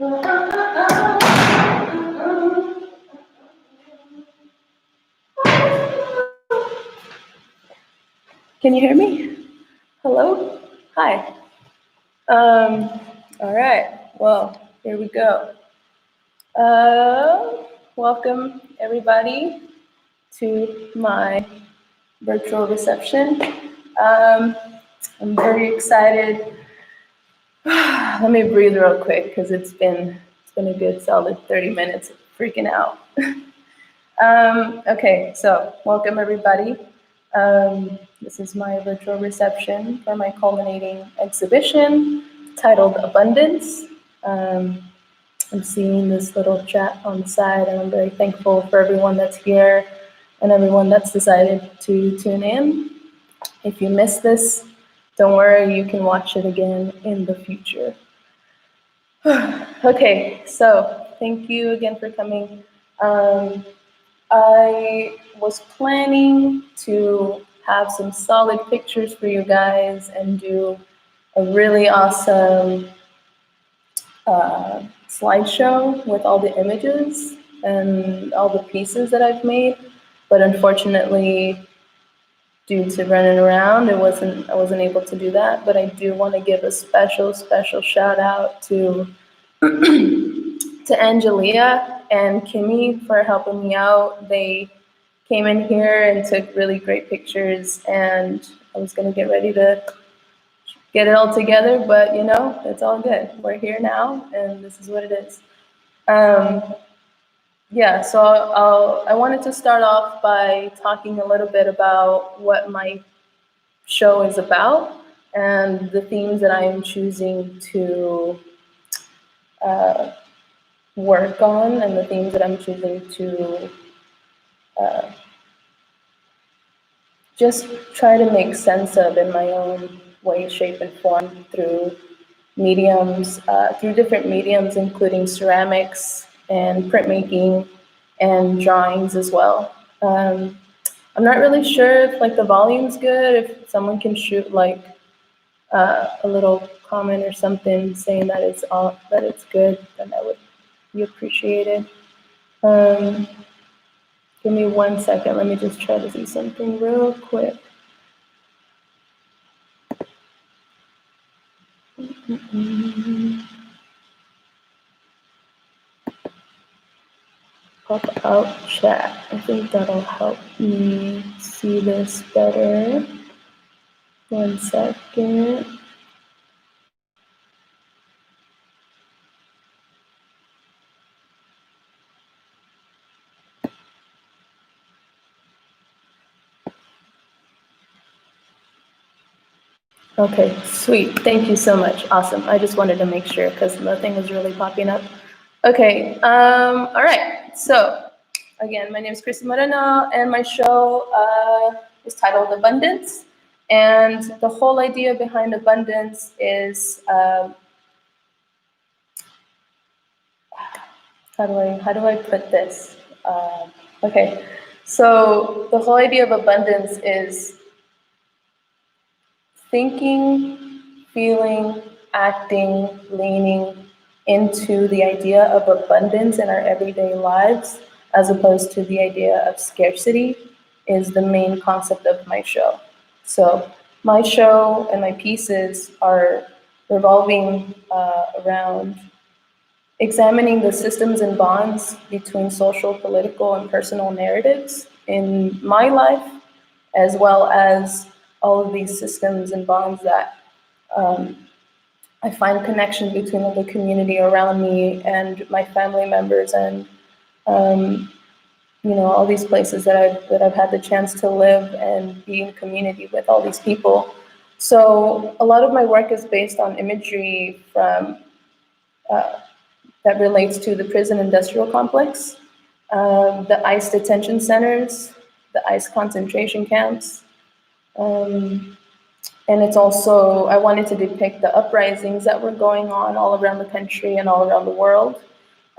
Can you hear me? Hello? Hi. All right. Well, here we go. Welcome everybody to my virtual reception. I'm very excited. Let me breathe real quick because it's been a good solid 30 minutes of freaking out. Okay, so welcome everybody. This is my virtual reception for my Culminating exhibition titled Abundance. I'm seeing this little chat on the side, and I'm very thankful for everyone that's here and everyone that's decided to tune in. If you missed this, don't worry, you can watch it again in the future. Okay, so thank you again for coming. I was planning to have some solid pictures for you guys and do a really awesome slideshow with all the images and all the pieces that I've made, but unfortunately, due to running around, I wasn't able to do that. But I do want to give a special shout out to Angelia and Kimmy for helping me out. They came in here and took really great pictures, and I was gonna get ready to get it all together, but you know, it's all good. We're here now, and this is what it is. Yeah, so I wanted to start off by talking a little bit about what my show is about and the themes that I'm choosing to work on and the themes that I'm choosing to just try to make sense of in my own way, shape, and form through mediums, through different mediums, including ceramics and printmaking and drawings as well. I'm not really sure if like the volume's good, if someone can shoot like a little comment or something saying that it's good, then that would be appreciated. Give me 1 second. Let me just try to do something real quick. Pop out chat. I think that'll help me see this better. 1 second. Okay, sweet. Thank you so much. Awesome. I just wanted to make sure because nothing was really popping up. Okay, all right. So, again, my name is Kristy Moreno, and my show is titled Abundance. And the whole idea behind abundance is how do I put this? Okay, so the whole idea of abundance is thinking, feeling, acting, leaning into the idea of abundance in our everyday lives, as opposed to the idea of scarcity, is the main concept of my show. So my show and my pieces are revolving around examining the systems and bonds between social, political, and personal narratives in my life, as well as all of these systems and bonds that I find connection between the community around me and my family members, and you know, all these places that I've had the chance to live and be in community with all these people. So a lot of my work is based on imagery from that relates to the prison industrial complex, the ICE detention centers, the ICE concentration camps. And it's also, I wanted to depict the uprisings that were going on all around the country and all around the world.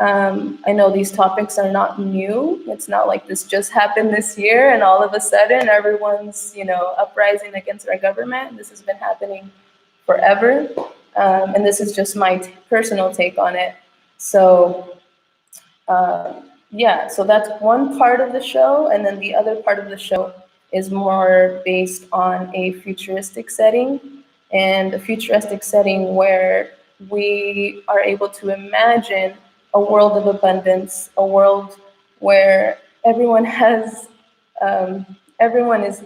I know these topics are not new. It's not like this just happened this year and all of a sudden everyone's, you know, uprising against our government. This has been happening forever. And this is just my personal take on it. So yeah, so that's one part of the show, and then the other part of the show is more based on a futuristic setting, and a futuristic setting where we are able to imagine a world of abundance, a world where everyone has everyone is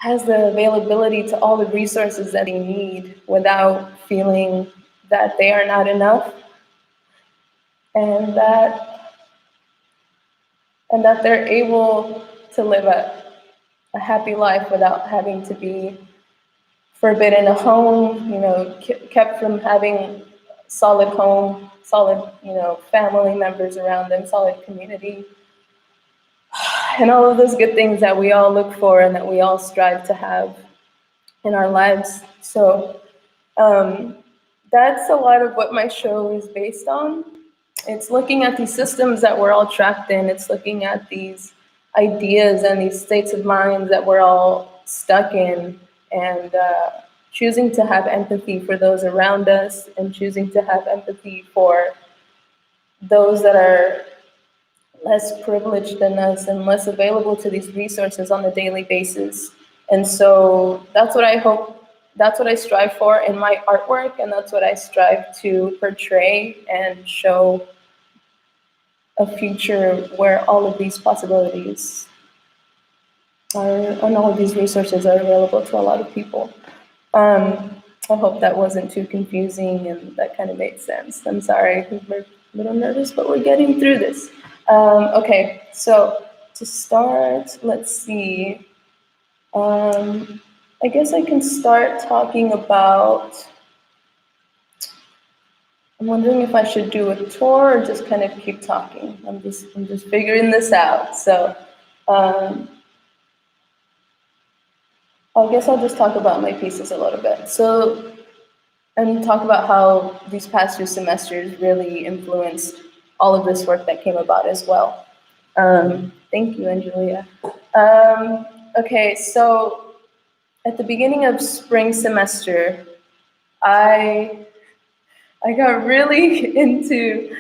has the availability to all the resources that they need without feeling that they are not enough, and that they're able to live a happy life without having to be forbidden a home, kept from having solid home, solid, family members around them, solid community, and all of those good things that we all look for and that we all strive to have in our lives. So that's a lot of what my show is based on. It's looking at these systems that we're all trapped in. It's looking at these ideas and these states of mind that we're all stuck in, and choosing to have empathy for those around us, and choosing to have empathy for those that are less privileged than us and less available to these resources on a daily basis. And so that's what I hope, that's what I strive for in my artwork, and that's what I strive to portray and show a future where all of these possibilities are, and all of these resources are available to a lot of people. I hope that wasn't too confusing and that kind of made sense. I'm sorry, we're a little nervous, but we're getting through this. Okay, so to start, let's see. I guess I can start talking about, I'm wondering if I should do a tour or just kind of keep talking. I'm just figuring this out. So I guess I'll just talk about my pieces a little bit. So, and talk about how these past 2 semesters really influenced all of this work that came about as well. Thank you, Angelia. Okay, so at the beginning of spring semester, I got really into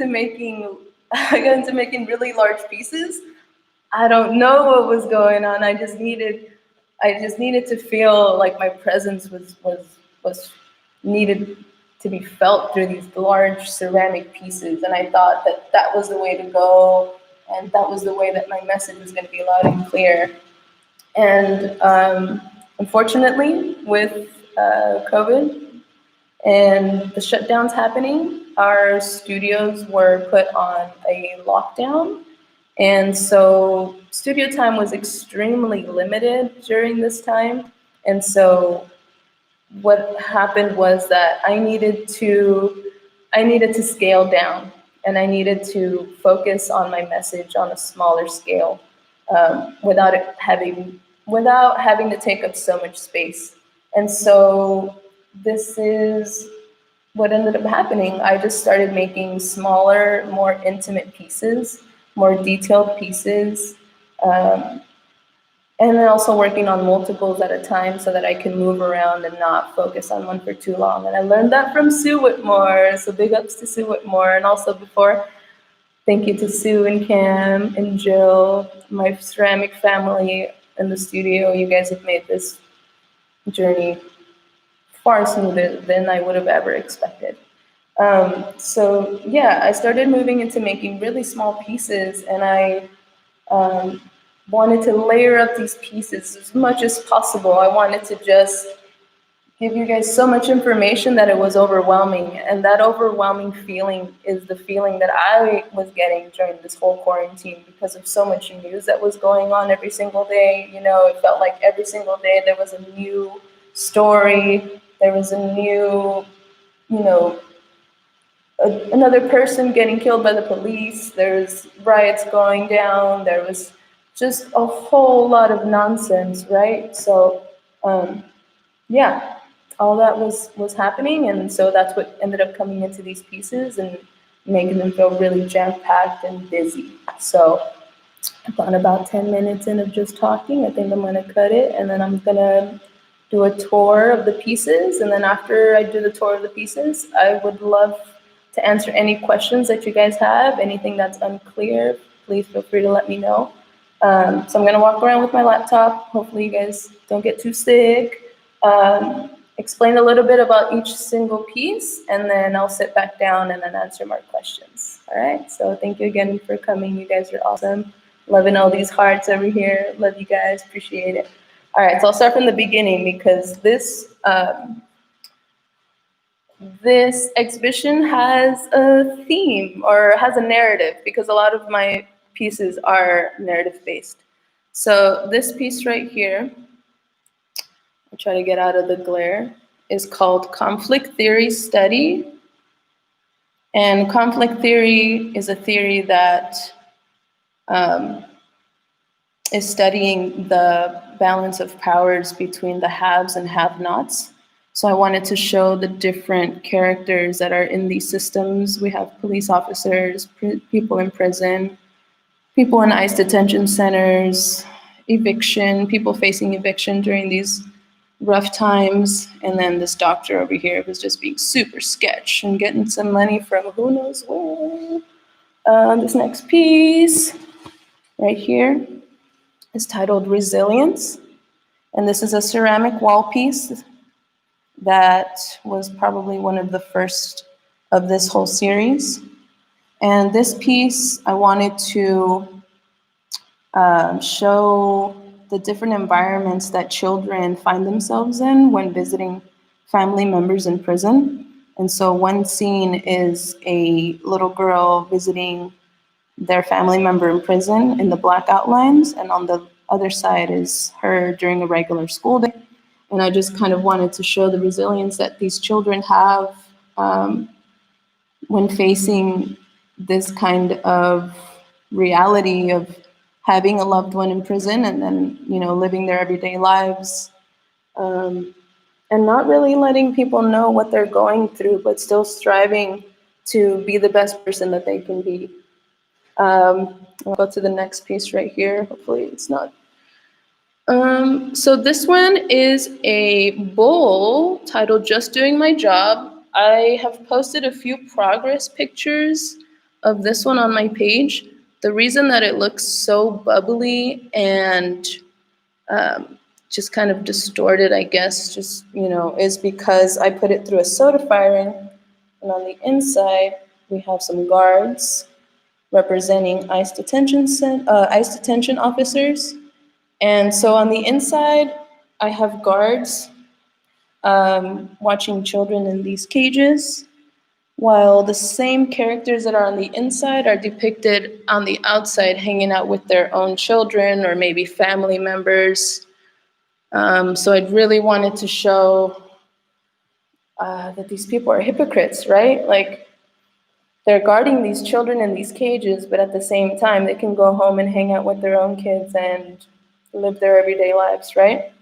making really large pieces. I don't know what was going on. I just needed to feel like my presence was needed to be felt through these large ceramic pieces, and I thought that was the way to go, and that was the way that my message was going to be loud and clear. And unfortunately, with COVID and the shutdowns happening, our studios were put on a lockdown. And so studio time was extremely limited during this time. And so what happened was that I needed to scale down, and I needed to focus on my message on a smaller scale, without having to take up so much space. And so this is what ended up happening. I just started making smaller, more intimate pieces, more detailed pieces, and then also working on multiples at a time so that I can move around and not focus on one for too long. And I learned that from Sue Whitmore, so big ups to Sue Whitmore. And also before, thank you to Sue and Cam and Jill, my ceramic family in the studio. You guys have made this journey far smoother than I would have ever expected. So yeah, I started moving into making really small pieces, and I wanted to layer up these pieces as much as possible. I wanted to just give you guys so much information that it was overwhelming, and that overwhelming feeling is the feeling that I was getting during this whole quarantine because of so much news that was going on every single day. It felt like every single day there was a new story, there was a new, another person getting killed by the police, there's riots going down, there was just a whole lot of nonsense, right? So, yeah, all that was happening, and so that's what ended up coming into these pieces and making them feel really jam-packed and busy. So I've gone about 10 minutes in of just talking. I think I'm gonna cut it, and then I'm gonna do a tour of the pieces. And then after I do the tour of the pieces, I would love to answer any questions that you guys have, anything that's unclear, please feel free to let me know. So I'm gonna walk around with my laptop. Hopefully you guys don't get too sick. Explain a little bit about each single piece, and then I'll sit back down and then answer more questions. All right, so thank you again for coming. You guys are awesome. Loving all these hearts over here. Love you guys, appreciate it. All right, so I'll start from the beginning because this exhibition has a theme or has a narrative, because a lot of my pieces are narrative based. So this piece right here, I'll try to get out of the glare, is called Conflict Theory Study. And conflict theory is a theory that is studying the balance of powers between the haves and have-nots. So I wanted to show the different characters that are in these systems. We have police officers, people in prison, people in ICE detention centers, eviction, people facing eviction during these rough times. And then this doctor over here who's just being super sketch and getting some money from who knows where. This next piece right here is titled Resilience. And this is a ceramic wall piece that was probably one of the first of this whole series. And this piece, I wanted to show the different environments that children find themselves in when visiting family members in prison. And so one scene is a little girl visiting their family member in prison in the black outlines, and on the other side is her during a regular school day. And I just kind of wanted to show the resilience that these children have when facing this kind of reality of having a loved one in prison and then, you know, living their everyday lives, and not really letting people know what they're going through, but still striving to be the best person that they can be. I'll go to the next piece right here. Hopefully it's not. So this one is a bowl titled Just Doing My Job. I have posted a few progress pictures of this one on my page. The reason that it looks so bubbly and just kind of distorted, I guess, just, you know, is because I put it through a soda firing. And on the inside, we have some guards representing ICE detention officers. And so on the inside, I have guards watching children in these cages, while the same characters that are on the inside are depicted on the outside, hanging out with their own children or maybe family members. So I really wanted to show that these people are hypocrites, right? Like, they're guarding these children in these cages, but at the same time, they can go home and hang out with their own kids and live their everyday lives, right?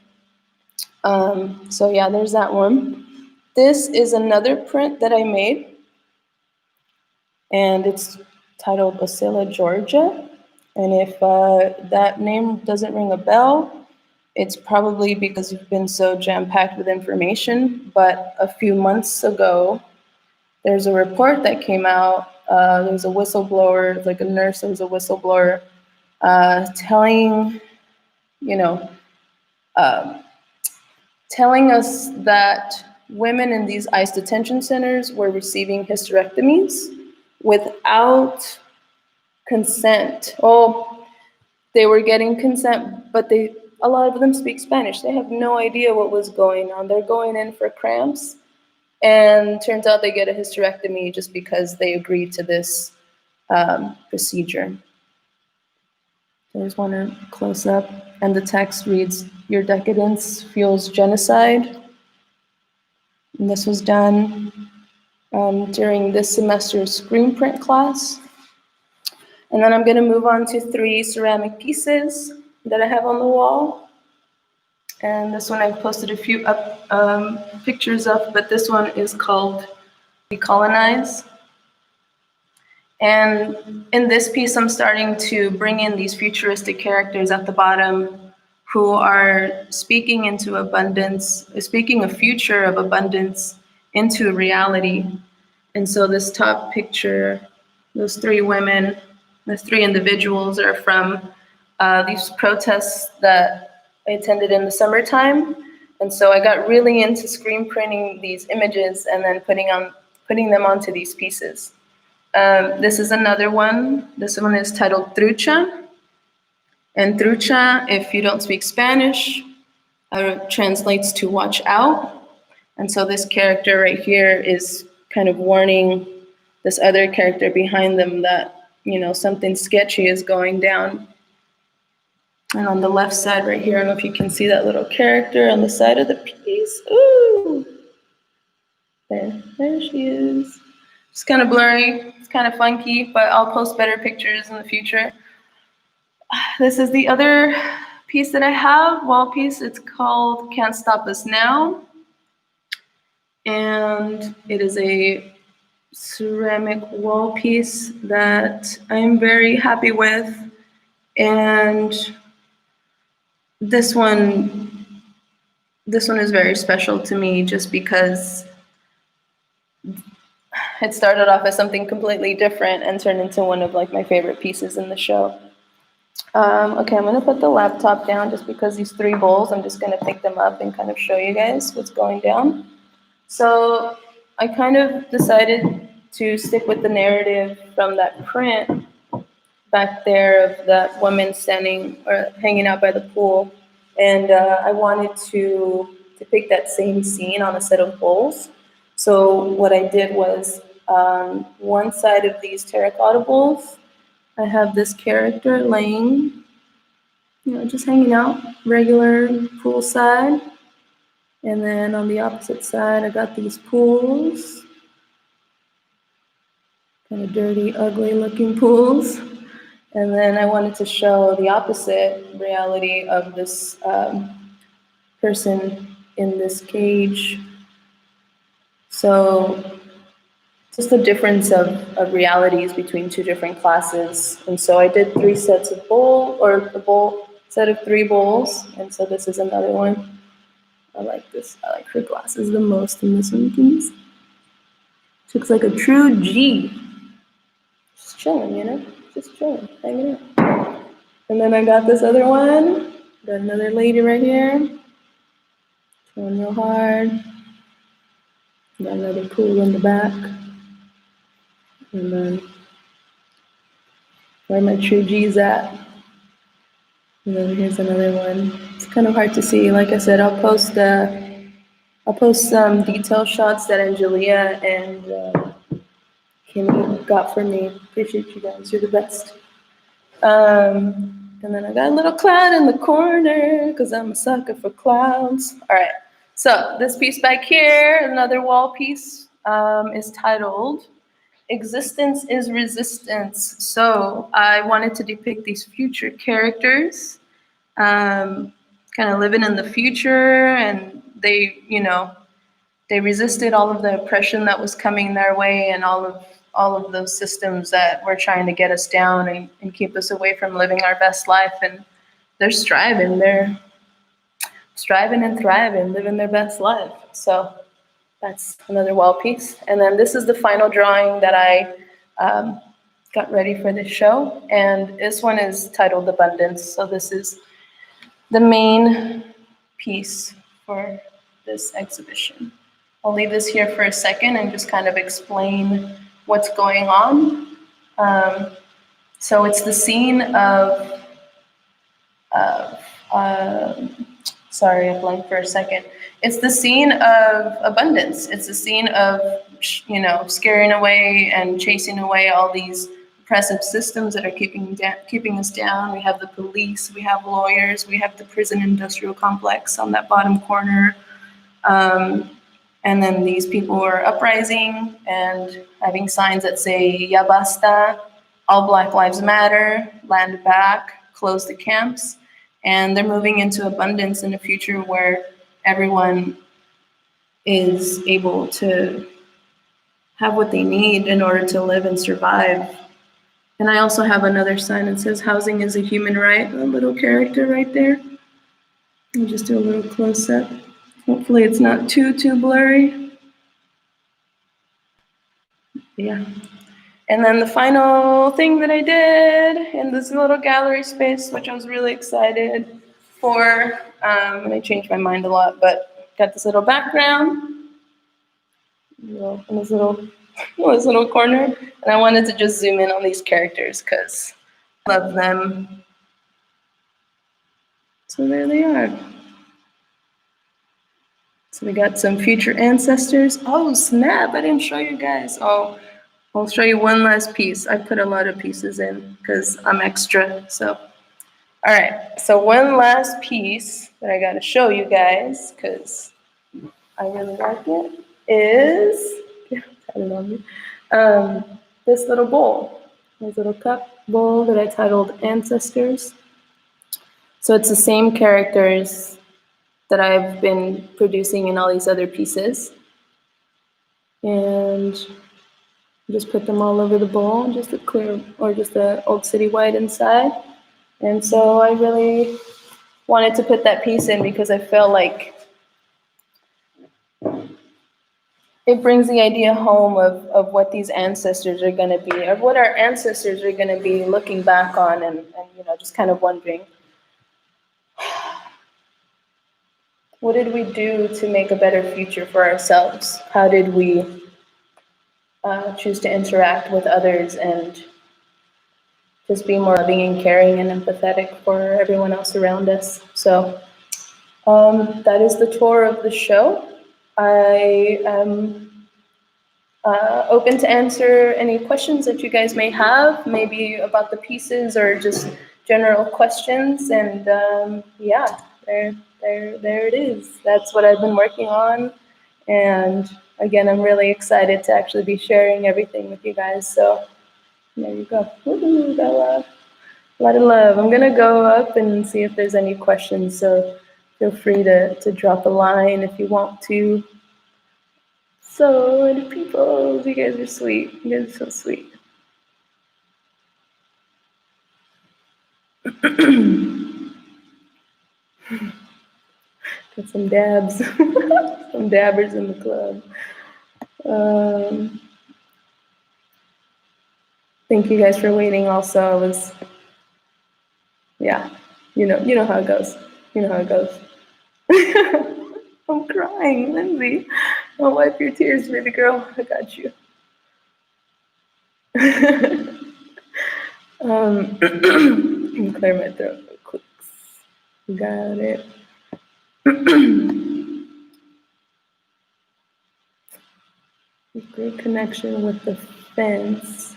So yeah, there's that one. This is another print that I made, and it's titled Osceola, Georgia. And if that name doesn't ring a bell, it's probably because you've been so jam-packed with information. But a few months ago, there's a report that came out. There was a whistleblower, like a nurse that was a whistleblower, telling, you know, telling us that women in these ICE detention centers were receiving hysterectomies without consent. Oh, they were getting consent, but a lot of them speak Spanish. They have no idea what was going on. They're going in for cramps, and turns out they get a hysterectomy just because they agreed to this procedure. There's one close up, and the text reads, "Your decadence fuels genocide." And this was done during this semester's screen print class. And then I'm gonna move on to 3 ceramic pieces that I have on the wall. And this one I've posted a few pictures of, but this one is called Decolonize. And in this piece, I'm starting to bring in these futuristic characters at the bottom who are speaking into abundance, speaking a future of abundance into reality. And so this top picture, those three women, those three individuals are from these protests that I attended in the summertime. And so I got really into screen printing these images and then putting them onto these pieces. This is another one. This one is titled Trucha. And trucha, if you don't speak Spanish, translates to watch out. And so this character right here is kind of warning this other character behind them that, something sketchy is going down. And on the left side right here, I don't know if you can see that little character on the side of the piece. Ooh! There she is. It's kind of blurry, it's kind of funky, but I'll post better pictures in the future. This is the other piece that I have, wall piece. It's called Can't Stop Us Now. And it is a ceramic wall piece that I'm very happy with. And this one is very special to me just because it started off as something completely different and turned into one of my favorite pieces in the show. Okay, I'm gonna put the laptop down just because these three bowls, I'm just gonna pick them up and kind of show you guys what's going down. So I kind of decided to stick with the narrative from that print back there of that woman standing or hanging out by the pool. And I wanted to depict that same scene on a set of bowls. So what I did was one side of these terracotta bowls, I have this character laying, just hanging out, regular pool side. And then on the opposite side, I got these pools, kind of dirty, ugly looking pools. And then I wanted to show the opposite reality of this person in this cage. So just the difference of realities between two different classes. And so I did 3 sets of set of 3 bowls. And so this is another one. I like this. I like her glasses the most in this one. She looks like a true G. Just chilling, just chilling, hanging out. And then I got this other one. Got another lady right here. Trying real hard. Got another pool in the back. And then where my true G's at. And then here's another one. It's kind of hard to see. Like I said, I'll post some detail shots that Angelia and Kimmy got for me. Appreciate you guys. You're the best. And then I got a little cloud in the corner because I'm a sucker for clouds. All right. So this piece back here, another wall piece, is titled Existence is Resistance. So I wanted to depict these future characters, kind of living in the future, and they resisted all of the oppression that was coming their way and all of those systems that were trying to get us down and keep us away from living our best life. And they're striving and thriving, living their best life. So that's another wall piece. And then this is the final drawing that I got ready for this show. And this one is titled Abundance. So this is the main piece for this exhibition. I'll leave this here for a second and just kind of explain what's going on. So it's the scene of sorry, I blanked for a second. It's the scene of abundance. It's the scene of, scaring away and chasing away all these oppressive systems that are keeping us down. We have the police, we have lawyers, we have the prison industrial complex on that bottom corner. And then these people are uprising and having signs that say, Ya basta, all Black Lives Matter, land back, close the camps. And they're moving into abundance in a future where everyone is able to have what they need in order to live and survive. And I also have another sign that says housing is a human right, a little character right there. I'll just do a little close-up. Hopefully it's not too blurry. Yeah. And then the final thing that I did in this little gallery space, which I was really excited for, and I changed my mind a lot, but got this little background, in this little, this little corner, and I wanted to just zoom in on these characters because I love them. So there they are. So we got some future ancestors. Oh snap! I didn't show you guys. Oh, I'll show you one last piece. I put a lot of pieces in because I'm extra. So, all right. So one last piece that I got to show you guys because I really like it is this little bowl, this little cup bowl that I titled Ancestors. So it's the same characters that I've been producing in all these other pieces. And just put them all over the bowl, just a clear, or just a Old City white inside. And so I really wanted to put that piece in because I feel like it brings the idea home of what these ancestors are going to be, of what our ancestors are going to be looking back on and just kind of wondering, what did we do to make a better future for ourselves? How did we choose to interact with others and just be more loving and caring and empathetic for everyone else around us? So that is the tour of the show. I am open to answer any questions that you guys may have, maybe about the pieces or just general questions. And yeah, there it is. That's what I've been working on. And again, I'm really excited to actually be sharing everything with you guys. So there you go. Woo-hoo, Bella. A lot of love. I'm gonna go up and see if there's any questions. So feel free to drop a line if you want to. So many people, you guys are sweet. You guys are so sweet. Got some dabs, some dabbers in the club. Thank you guys for waiting. Also, I was, yeah, you know how it goes. You know how it goes. I'm crying, Lindsay. I'll wipe your tears, baby girl. I got you. Clear my throat real quick. Got it. Great connection with the fence.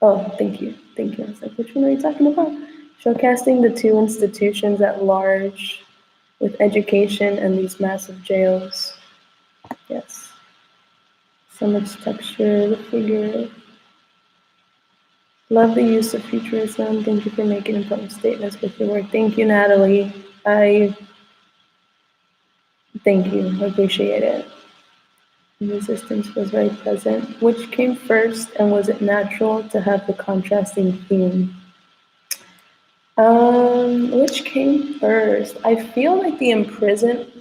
Oh, thank you. Thank you. I was like, which one are you talking about? Showcasing the two institutions at large with education and these massive jails. Yes. So much texture, the figure. Love the use of futurism. Thank you for making important statements with your work. Thank you, Natalie. Thank you. I appreciate it. Resistance was very present. Which came first, and was it natural to have the contrasting theme? Which came first? I feel like the imprisonment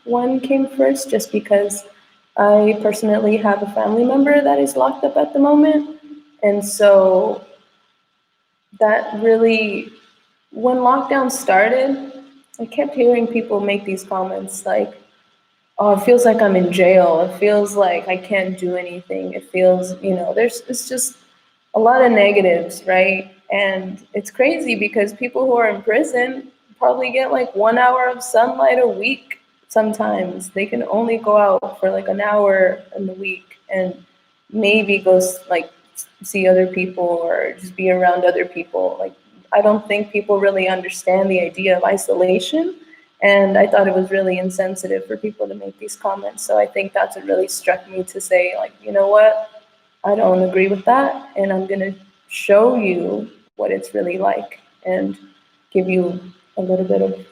one came first, just because I personally have a family member that is locked up at the moment, and so that really, when lockdown started, I kept hearing people make these comments like, oh, it feels like I'm in jail. It feels like I can't do anything. It feels, it's just a lot of negatives, right? And it's crazy because people who are in prison probably get like 1 hour of sunlight a week sometimes. They can only go out for like an hour in the week and maybe go like see other people or just be around other people. Like, I don't think people really understand the idea of isolation. And I thought it was really insensitive for people to make these comments. So I think that's what really struck me to say, like, you know what? I don't agree with that. And I'm going to show you what it's really like and give you a little bit of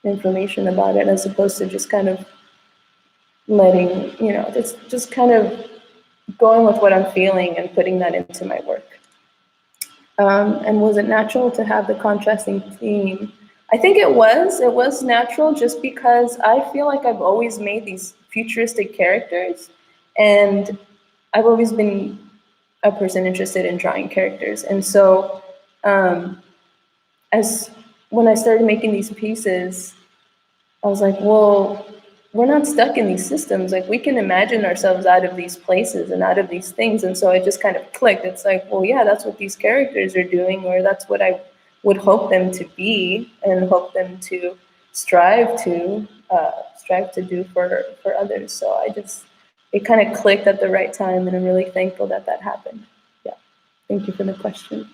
information about it, as opposed to just kind of letting, it's just kind of going with what I'm feeling and putting that into my work. And was it natural to have the contrasting theme? I think it was natural just because I feel like I've always made these futuristic characters, and I've always been a person interested in drawing characters. And so um, as when I started making these pieces, I was like, well, we're not stuck in these systems. Like, we can imagine ourselves out of these places and out of these things. And so it just kind of clicked. It's like, well, yeah, that's what these characters are doing, or that's what I would hope them to be and hope them to strive to do for others. So it kind of clicked at the right time, and I'm really thankful that that happened. Yeah. Thank you for the question.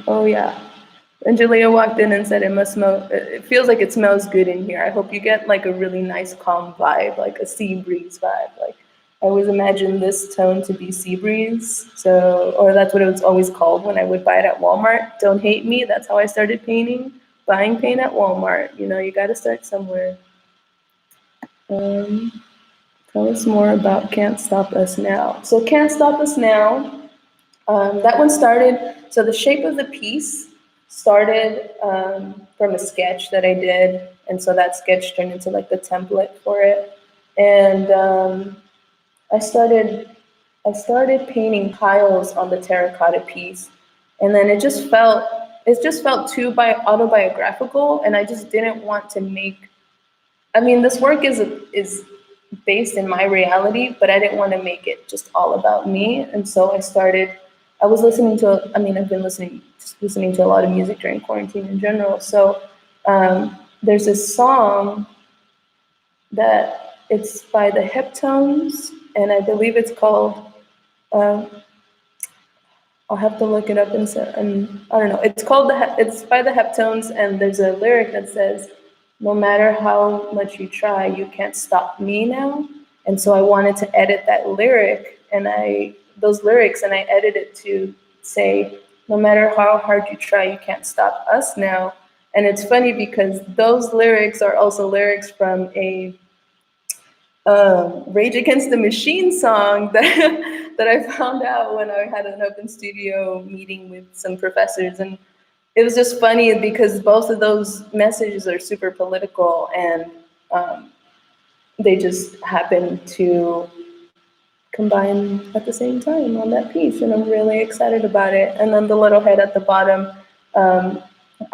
Oh yeah. And Julia walked in and said, "It must smell. It feels like it smells good in here. I hope you get like a really nice, calm vibe, like a sea breeze vibe. Like I always imagined this tone to be sea breeze. So, or that's what it was always called when I would buy it at Walmart. Don't hate me. That's how I started painting. Buying paint at Walmart. You know, you got to start somewhere. Um, Tell us more about Can't Stop Us Now. So, Can't Stop Us Now. That one started, so the shape of the piece started from a sketch that I did. And so that sketch turned into like the template for it. And I started painting piles on the terracotta piece. And then it just felt too autobiographical. And I just didn't want to make, I mean, this work is based in my reality, but I didn't want to make it just all about me. And so I was listening to, I mean, I've been listening to a lot of music during quarantine in general. So there's this song that it's by the Heptones, and I believe it's called, uh, I'll have to look it up and I don't know. It's by the Heptones, and there's a lyric that says, "No matter how much you try, you can't stop me now." And so I wanted to edit that lyric, and those lyrics, and I edited it to say, "No matter how hard you try, you can't stop us now." And it's funny because those lyrics are also lyrics from a Rage Against the Machine song that that I found out when I had an open studio meeting with some professors. And it was just funny because both of those messages are super political, and they just happen to combine at the same time on that piece. And I'm really excited about it. And then the little head at the bottom, um,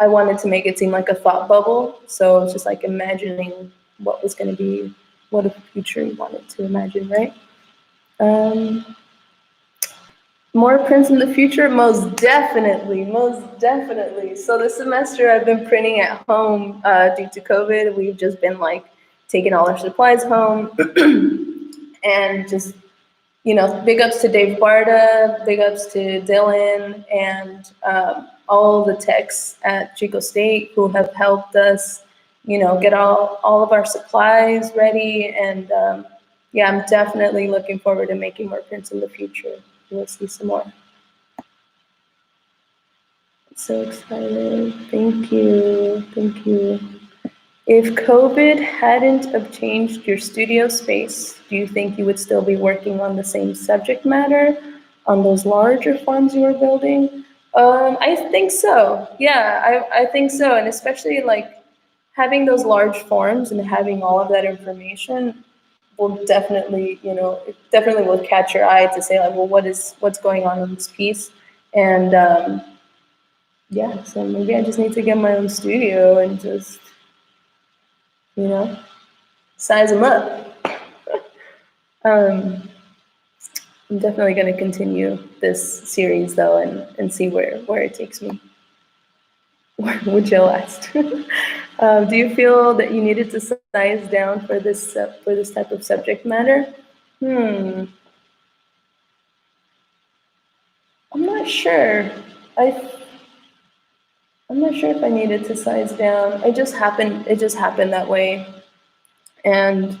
I wanted to make it seem like a thought bubble. So it's just like imagining what was going to be, what a future you wanted to imagine, right? Um, More prints in the future? Most definitely, most definitely. So this semester I've been printing at home due to COVID. We've just been like taking all our supplies home and just, you know, big ups to Dave Barta, big ups to Dylan, and all the techs at Chico State who have helped us, you know, get all of our supplies ready. And yeah, I'm definitely looking forward to making more prints in the future. We'll see some more. So excited. Thank you. Thank you. If COVID hadn't have changed your studio space, do you think you would still be working on the same subject matter on those larger farms you were building? I think so. Yeah, I think so. And especially like having those large farms and having all of that information will definitely, you know, it definitely will catch your eye to say like, well, what's going on in this piece? And yeah, so maybe I just need to get my own studio and just, you know, size them up. I'm definitely going to continue this series though, and see where it takes me. Would you last? Do you feel that you needed to size down for this type of subject matter? I'm not sure. I I'm not sure if I needed to size down. It just happened. It just happened that way, and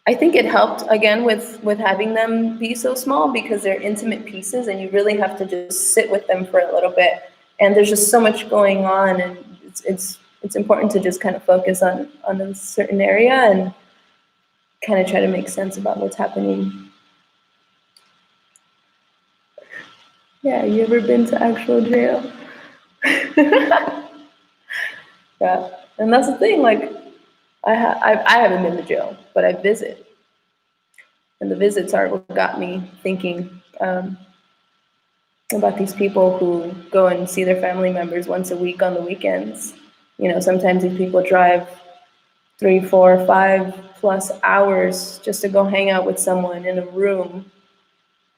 I think it helped again with having them be so small because they're intimate pieces, and you really have to just sit with them for a little bit. And there's just so much going on, and it's important to just kind of focus on a certain area and kind of try to make sense about what's happening. Yeah, you ever been to actual jail? Yeah, and that's the thing. Like, I haven't been to jail, but I visit, and the visits are what got me thinking about these people who go and see their family members once a week on the weekends. You know, sometimes these people drive 3, 4, 5+ hours just to go hang out with someone in a room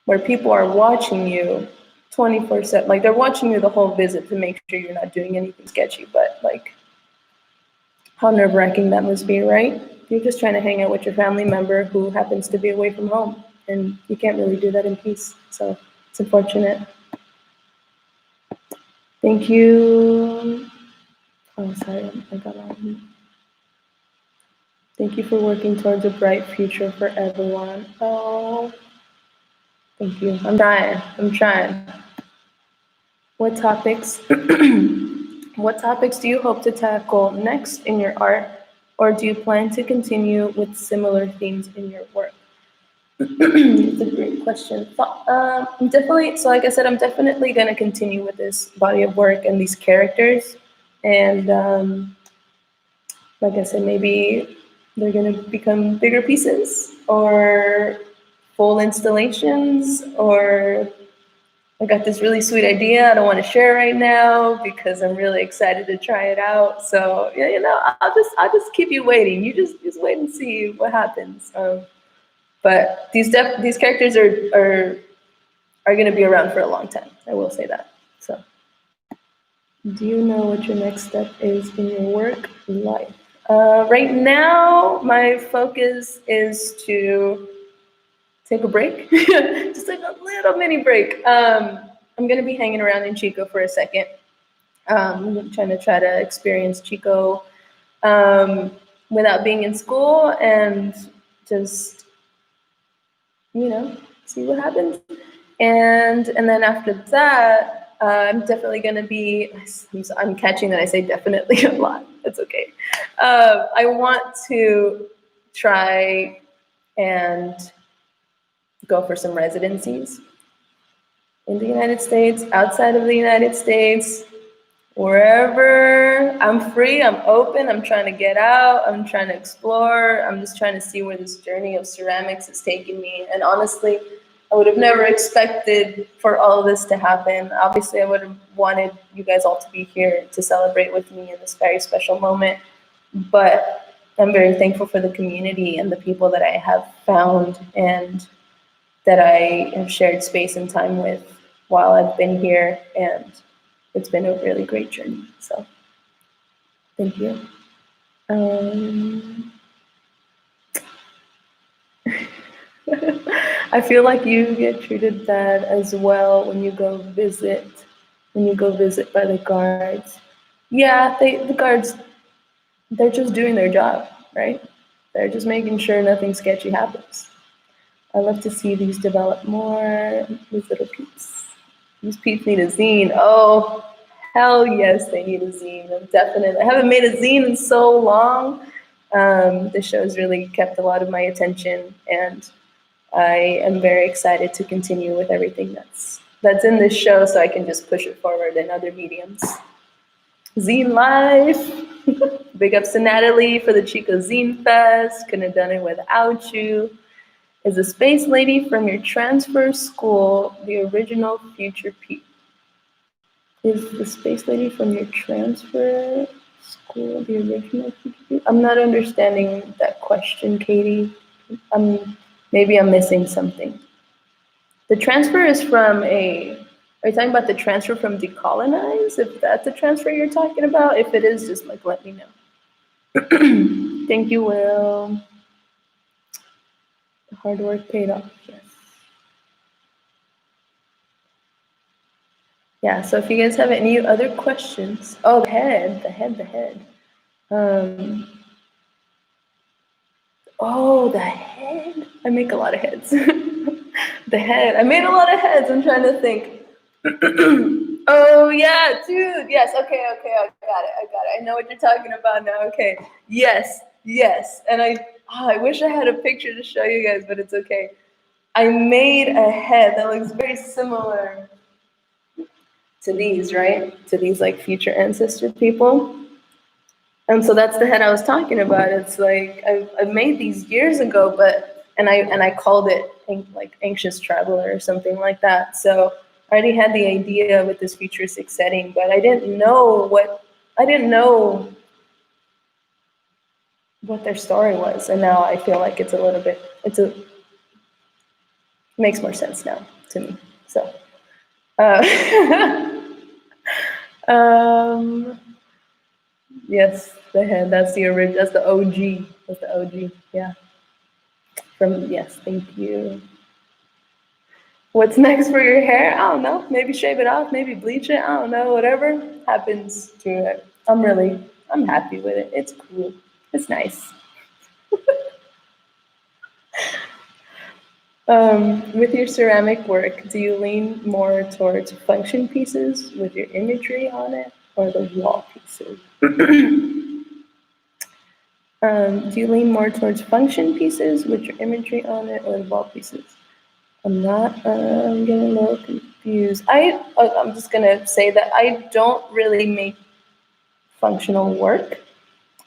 where people are watching you 24/7. Like, they're watching you the whole visit to make sure you're not doing anything sketchy. But like, how nerve-wracking that must be, right? You're just trying to hang out with your family member who happens to be away from home, and you can't really do that in peace. So it's unfortunate. Thank you. Oh, sorry, I got on. Thank you for working towards a bright future for everyone. Oh, thank you. I'm trying. I'm trying. What topics? What topics do you hope to tackle next in your art, or do you plan to continue with similar themes in your work? It's a great question. I'm definitely, so like I said, I'm definitely going to continue with this body of work and these characters. And like I said, maybe they're going to become bigger pieces or full installations, or I got this really sweet idea I don't want to share right now because I'm really excited to try it out. So yeah, I'll just keep you waiting. You just wait and see what happens. But these characters are going to be around for a long time. I will say that. So, do you know what your next step is in your work life? Right now, my focus is to take a break, just like a little mini break. I'm going to be hanging around in Chico for a second. I'm try to experience Chico without being in school and just, see what happens. And then after that, I'm definitely going to be, I'm catching that I say definitely a lot. It's okay. I want to try and go for some residencies in the United States, outside of the United States, wherever I'm free, I'm open, I'm trying to get out, I'm trying to explore, I'm just trying to see where this journey of ceramics is taking me. And honestly, I would have never expected for all of this to happen. Obviously, I would have wanted you guys all to be here to celebrate with me in this very special moment. But I'm very thankful for the community and the people that I have found and that I have shared space and time with while I've been here. And it's been a really great journey. So thank you. I feel like you get treated bad as well when you go visit by the guards. Yeah, the guards, they're just doing their job, right? They're just making sure nothing sketchy happens. I love to see these develop more, these little peeps. These peeps need a zine. Oh, hell yes, they need a zine. Definitely. I haven't made a zine in so long. The show's really kept a lot of my attention, and I am very excited to continue with everything that's in this show, so I can just push it forward in other mediums. Zine life. Big ups to Natalie for the Chico Zine Fest. Couldn't have done it without you. Is the space lady from your transfer school the original Future Pete? Is the space lady from your transfer school the original Future Pete? I'm not understanding that question, Katie. Maybe I'm missing something. The transfer is from are you talking about the transfer from Decolonize? If that's the transfer you're talking about, if it is, just like let me know. Thank you, Will. The hard work paid off, yes. Yeah, so if you guys have any other questions, oh, the head. Oh, the head. I make a lot of heads. The head. I made a lot of heads. I'm trying to think. Oh yeah, dude. Yes. Okay. I got it. I know what you're talking about now. Okay. Yes. And I wish I had a picture to show you guys, but it's okay. I made a head that looks very similar to these, right? To these like future ancestor people. And so that's the head I was talking about. It's like I made these years ago, but and I called it like anxious traveler or something like that. So I already had the idea with this futuristic setting, but I didn't know what their story was, and now I feel like makes more sense now to me. So, uh, um, yes, the head. That's the original. That's the OG. That's the OG. Yeah. Yes, thank you. What's next for your hair? I don't know. Maybe shave it off. Maybe bleach it. I don't know. Whatever happens to it. I'm happy with it. It's cool. It's nice. With your ceramic work, do you lean more towards function pieces with your imagery on it, or the wall pieces? Do you lean more towards function pieces with your imagery on it, or the wall pieces? I'm getting a little confused. I'm just gonna say that I don't really make functional work.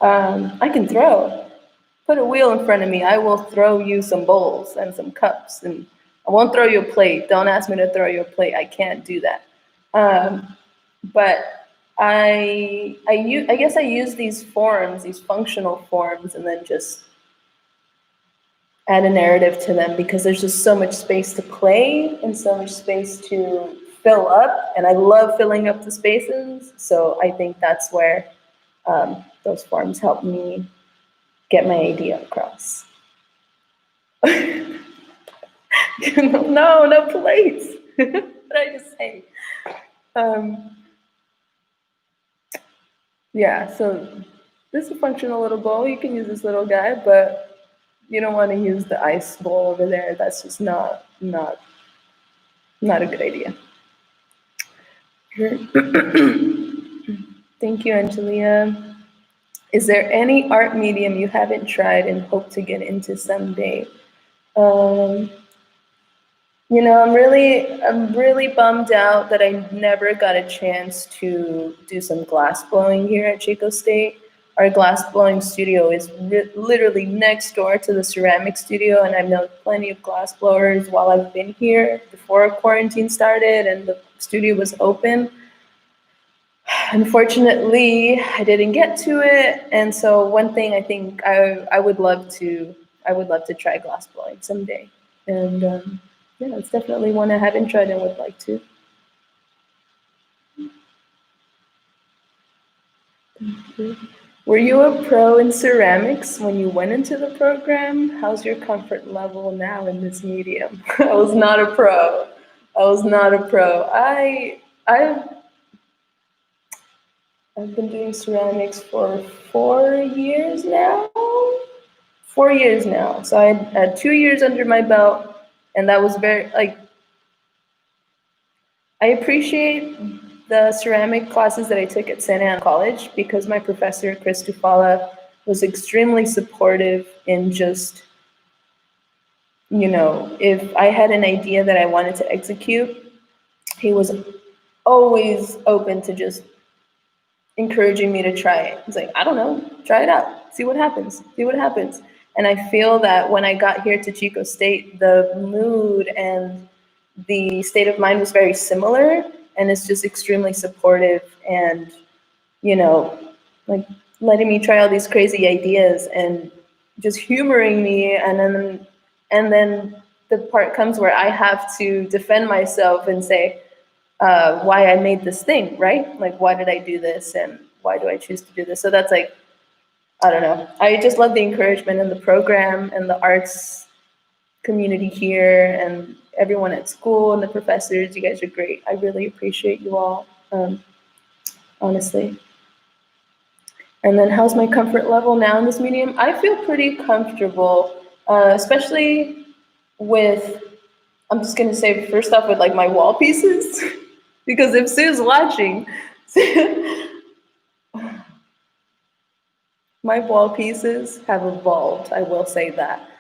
I can throw. Put a wheel in front of me. I will throw you some bowls and some cups, and I won't throw you a plate. Don't ask me to throw you a plate. I can't do that. But I guess I use these forms, these functional forms, and then just add a narrative to them because there's just so much space to play and so much space to fill up, and I love filling up the spaces. So I think that's where those forms help me get my idea across. No plates. What did I just say? Yeah, so this is a functional little bowl. You can use this little guy, but you don't want to use the ice bowl over there. That's just not a good idea. Thank you, Angelia. Is there any art medium you haven't tried and hope to get into someday? I'm really bummed out that I never got a chance to do some glass blowing here at Chico State. Our glass blowing studio is literally next door to the ceramic studio, and I've known plenty of glass blowers while I've been here before quarantine started and the studio was open. Unfortunately, I didn't get to it, and so one thing I think I would love to try glass blowing someday, and yeah, it's definitely one I haven't tried and would like to. Were you a pro in ceramics when you went into the program? How's your comfort level now in this medium? I was not a pro. I've been doing ceramics for 4 years now. 4 years now. So I had 2 years under my belt, and that was very I appreciate the ceramic classes that I took at Santa Ana College because my professor, Kristy, was extremely supportive in just, if I had an idea that I wanted to execute, he was always open to just encouraging me to try it. He's like, I don't know, try it out, see what happens. And I feel that when I got here to Chico State, the mood and the state of mind was very similar, and it's just extremely supportive and, like letting me try all these crazy ideas and just humoring me. And then the part comes where I have to defend myself and say why I made this thing, right? Like, why did I do this and why do I choose to do this? So that's like, I don't know. I just love the encouragement in the program and the arts community here and everyone at school and the professors. You guys are great. I really appreciate you all, honestly. And then how's my comfort level now in this medium? I feel pretty comfortable, especially with, I'm just gonna say first off with like my wall pieces, because if Sue's watching, my wall pieces have evolved, I will say that.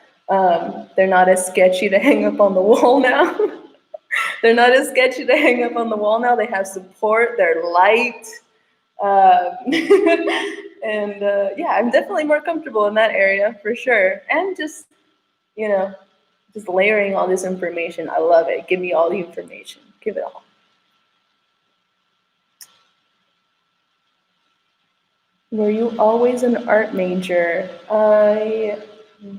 They're not as sketchy to hang up on the wall now. They're not as sketchy to hang up on the wall now. They have support. They're light. Um, and yeah, I'm definitely more comfortable in that area for sure. And just, you know, just layering all this information. I love it. Give me all the information. Give it all. Were you always an art major? I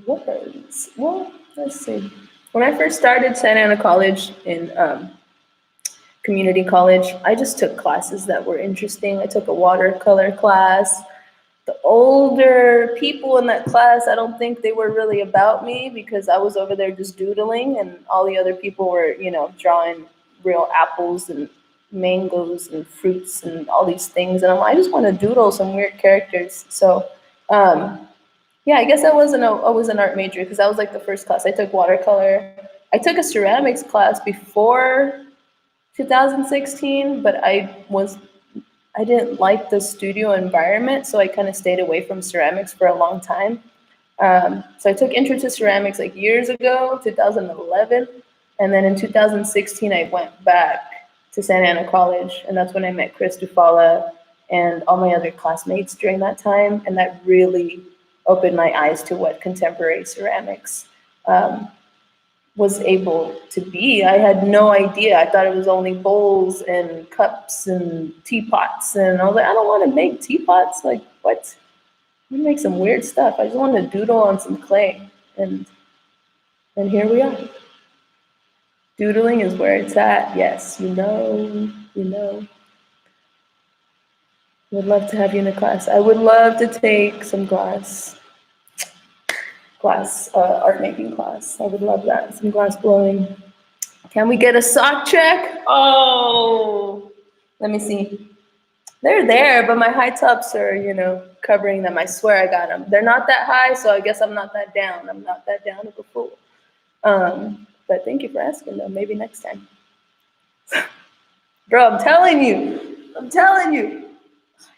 was. Well, let's see. When I first started Santa Ana College in community college, I just took classes that were interesting. I took a watercolor class. The older people in that class, I don't think they were really about me because I was over there just doodling, and all the other people were, drawing real apples and mangoes and fruits and all these things. And I just want to doodle some weird characters. So, yeah, I guess I was an art major because that was like the first class. I took watercolor. I took a ceramics class before 2016, but I didn't like the studio environment, so I kind of stayed away from ceramics for a long time. So I took Intro to Ceramics like years ago, 2011, and then in 2016 I went back to Santa Ana College, and that's when I met Chris Dufala and all my other classmates during that time, and that really opened my eyes to what contemporary ceramics um, was able to be. I had no idea. I thought it was only bowls and cups and teapots. And I was like, I don't want to make teapots. Like, what? I'm gonna make some weird stuff. I just want to doodle on some clay. And here we are. Doodling is where it's at. Yes, you know. Would love to have you in the class. I would love to take some art making class. I would love that. Some glass blowing. Can we get a sock check? Oh, let me see. They're there, but my high tops are, covering them. I swear I got them. They're not that high, so I guess I'm not that down. I'm not that down of a fool. But thank you for asking, though. Maybe next time. Bro, I'm telling you. I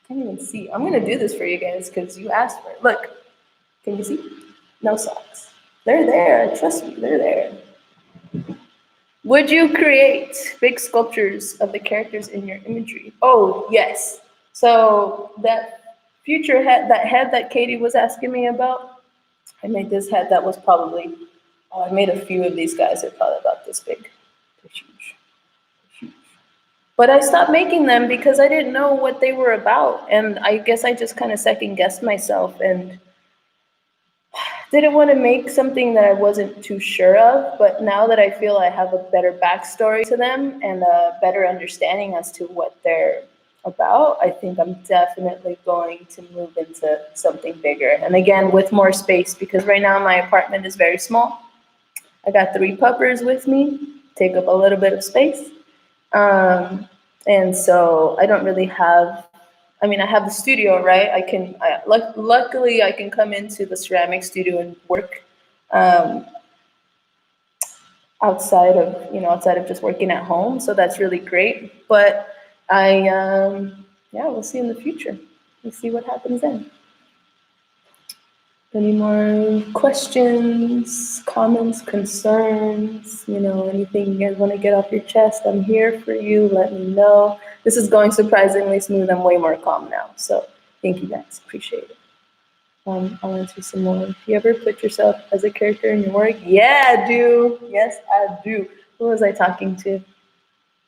can't even see. I'm going to do this for you guys because you asked for it. Look, can you see? No socks. They're there. Trust me, they're there. Would you create big sculptures of the characters in your imagery? Oh, yes. So that future head, that head that Katie was asking me about, I made this head that was probably, I made a few of these guys. They're probably about this big. They're huge. But I stopped making them because I didn't know what they were about. And I guess I just kind of second guessed myself and didn't want to make something that I wasn't too sure of, but now that I feel I have a better backstory to them and a better understanding as to what they're about, I think I'm definitely going to move into something bigger. And again, with more space, because right now my apartment is very small. I got 3 puppers with me, take up a little bit of space. And so I don't really have, I have the studio, right? Luckily I can come into the ceramic studio and work outside of just working at home. So that's really great. But we'll see in the future. We'll see what happens then. Any more questions, comments, concerns, anything you guys want to get off your chest? I'm here for you. Let me know. This is going surprisingly smooth. I'm way more calm now. So thank you guys. Appreciate it. I'll answer some more. Do you ever put yourself as a character in your work? Yeah, I do. Yes, I do. Who was I talking to? I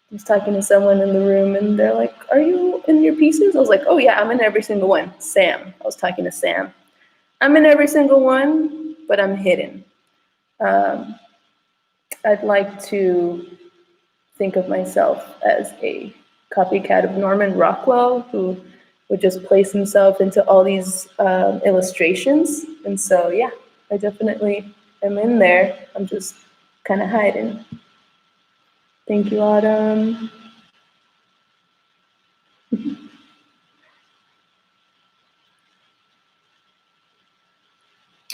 was talking to someone in the room and they're like, are you in your pieces? I was like, oh yeah, I'm in every single one. Sam. I was talking to Sam. I'm in every single one, but I'm hidden. I'd like to think of myself as a copycat of Norman Rockwell, who would just place himself into all these illustrations. And so, yeah, I definitely am in there. I'm just kind of hiding. Thank you, Autumn.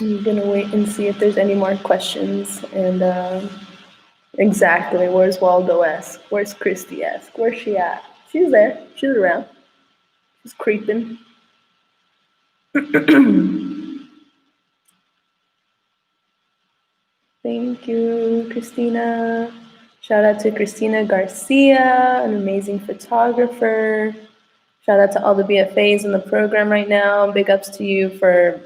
I'm gonna wait and see if there's any more questions. And exactly, where's Waldo ask? Where's Kristy ask? Where's she at? She's there. She's around. She's creeping. Thank you, Christina. Shout out to Christina Garcia, an amazing photographer. Shout out to all the BFAs in the program right now. Big ups to you for,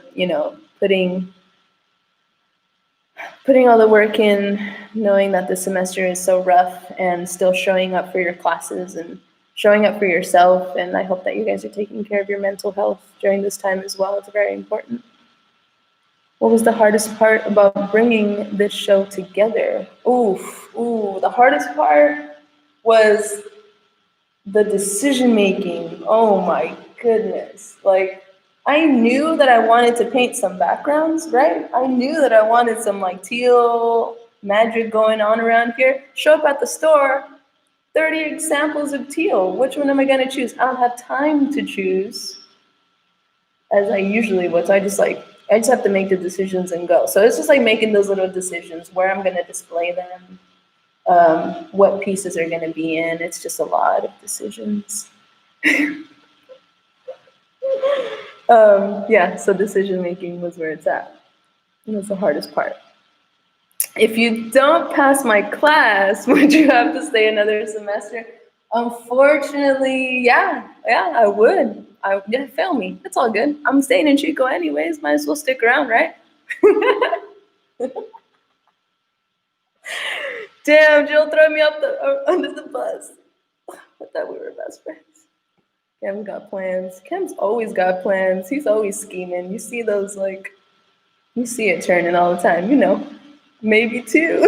putting all the work in, knowing that the semester is so rough and still showing up for your classes and showing up for yourself. And I hope that you guys are taking care of your mental health during this time as well. It's very important. What was the hardest part about bringing this show together? The hardest part was the decision making. Oh my goodness. Like, I knew that I wanted to paint some backgrounds, right? I knew that I wanted some like teal magic going on around here. Show up at the store, 30 examples of teal. Which one am I gonna choose? I don't have time to choose as I usually would. So I just have to make the decisions and go. So it's just like making those little decisions, where I'm gonna display them, what pieces are gonna be in. It's just a lot of decisions. So decision making was where it's at. It was the hardest part. If you don't pass my class, would you have to stay another semester? Unfortunately, yeah, I would. Fail me. It's all good. I'm staying in Chico anyways. Might as well stick around, right? Damn, Jill threw me up under the bus. I thought we were best friends. Cam got plans. Cam's always got plans. He's always scheming. You see those, you see it turning all the time, Maybe two.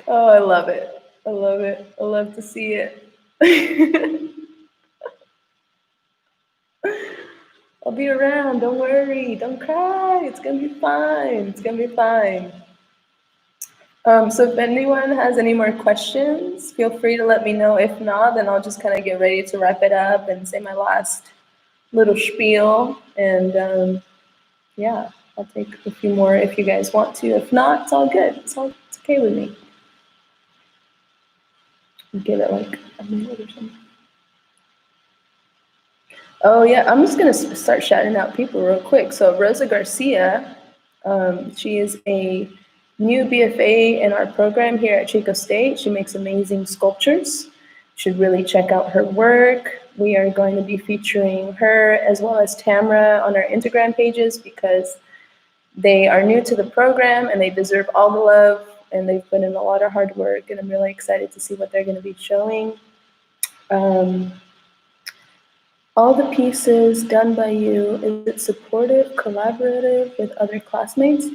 Oh, I love it. I love it. I love to see it. I'll be around. Don't worry. Don't cry. It's going to be fine. It's going to be fine. So if anyone has any more questions, feel free to let me know. If not, then I'll just kind of get ready to wrap it up and say my last little spiel. And I'll take a few more if you guys want to. If not, it's all good. It's okay with me. Give it like a minute or something. Oh yeah, I'm just gonna start shouting out people real quick. So Rosa Garcia, she is a new BFA in our program here at Chico State. She makes amazing sculptures. You should really check out her work. We are going to be featuring her as well as Tamara on our Instagram pages because they are new to the program and they deserve all the love and they've put in a lot of hard work, and I'm really excited to see what they're going to be showing. All the pieces done by you, is it supportive, collaborative with other classmates?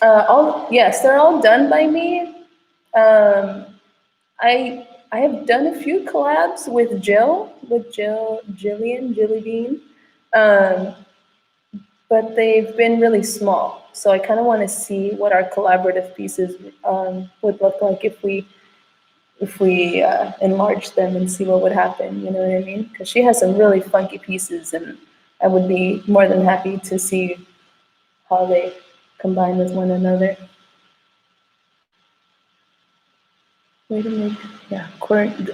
Yes, they're all done by me. I have done a few collabs with Jilly Bean, but they've been really small. So I kind of want to see what our collaborative pieces would look like if we enlarge them and see what would happen, you know what I mean? Because she has some really funky pieces, and I would be more than happy to see how they combine with one another.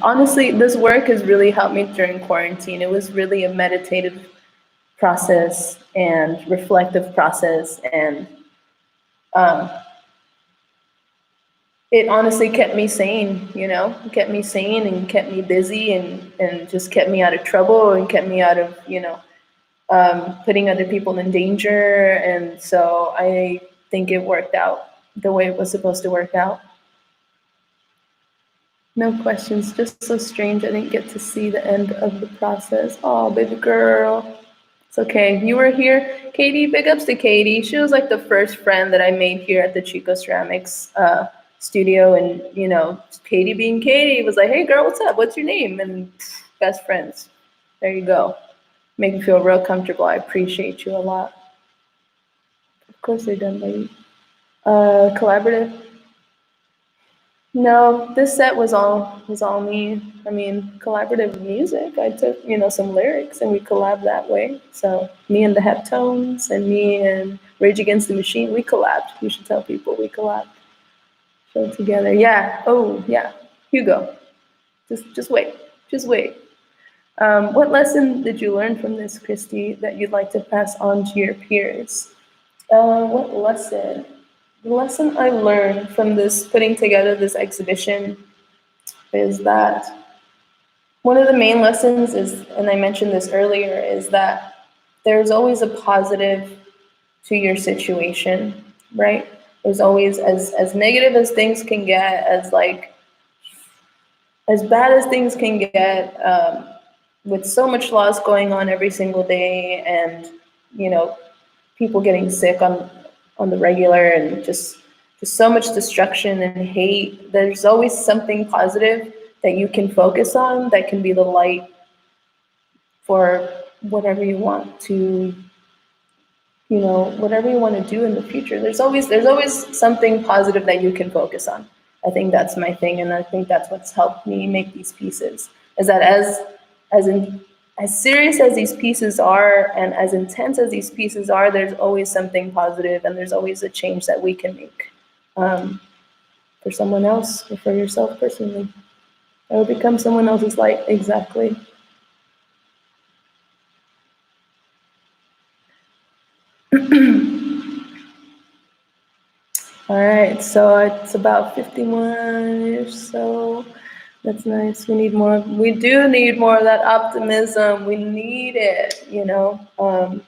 Honestly, this work has really helped me during quarantine. It was really a meditative process and reflective process, and it honestly kept me sane, kept me sane and kept me busy and just kept me out of trouble and kept me out of, putting other people in danger. And so I think it worked out the way it was supposed to work out. No questions, just so strange I didn't get to see the end of the process. Oh, baby girl. It's okay, you were here. Katie, big ups to Katie. She was like the first friend that I made here at the Chico Ceramics studio, and Katie being Katie was like, hey girl, what's up, what's your name? And best friends. There you go. Make me feel real comfortable. I appreciate you a lot. Of course they're done by you. Collaborative. No, this set was all me. I mean, collaborative music. I took some lyrics and we collabed that way. So me and the Heptones and me and Rage Against the Machine, we collabed. You should tell people we collabed. Show together. Yeah. Oh yeah. Hugo. Just wait. Just wait. What lesson did you learn from this, Kristy, that you'd like to pass on to your peers? What lesson? the lesson I learned from this putting together this exhibition is that one of the main lessons is, and I mentioned this earlier, is that there's always a positive to your situation, right? There's always, as negative as things can get, as bad as things can get, with so much loss going on every single day, and you know, people getting sick on the regular, and just so much destruction and hate. There's always something positive that you can focus on that can be the light for whatever you want to, whatever you want to do in the future. There's always something positive that you can focus on. I think that's my thing, and I think that's what's helped me make these pieces. Is that as in as serious as these pieces are and as intense as these pieces are, there's always something positive, and there's always a change that we can make, for someone else or for yourself personally. Or become someone else's light. Exactly. All right, so it's about 51-ish, so that's nice. We need more. We do need more of that optimism. We need it. And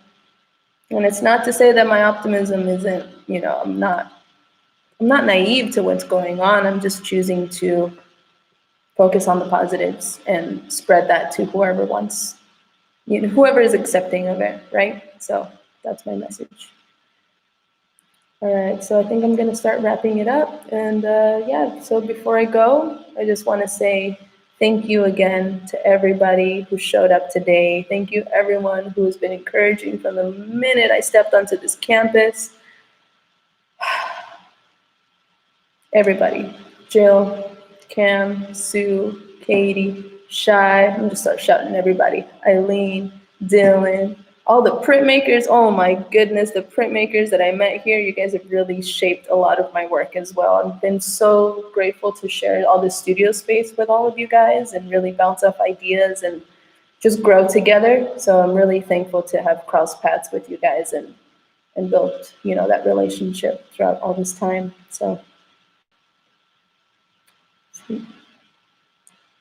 it's not to say that my optimism isn't, I'm not naive to what's going on. I'm just choosing to focus on the positives and spread that to whoever wants, whoever is accepting of it, right? So that's my message. All right, so I think I'm going to start wrapping it up. And yeah, so before I go, I just want to say thank you again to everybody who showed up today. Thank you, everyone who has been encouraging from the minute I stepped onto this campus. Everybody, Jill, Cam, Sue, Katie, Shy, I'm just start shouting everybody. Eileen, Dylan, all the printmakers. Oh my goodness, the printmakers that I met here, you guys have really shaped a lot of my work as well. I've been so grateful to share all this studio space with all of you guys and really bounce off ideas and just grow together. So I'm really thankful to have crossed paths with you guys and built, that relationship throughout all this time. So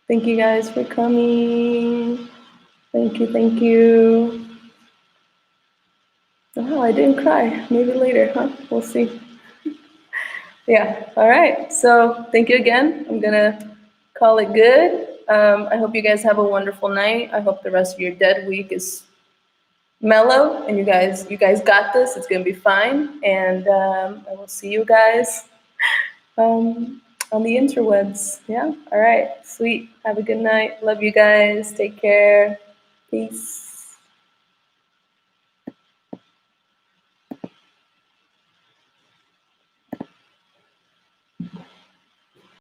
thank you guys for coming. Thank you, thank you. Oh, I didn't cry. Maybe later, huh? We'll see. Yeah, all right. So thank you again. I'm gonna call it good. I hope you guys have a wonderful night. I hope the rest of your dead week is mellow and you guys got this. It's gonna be fine. And I will see you guys on the interwebs. Yeah. All right. Sweet. Have a good night. Love you guys. Take care. Peace.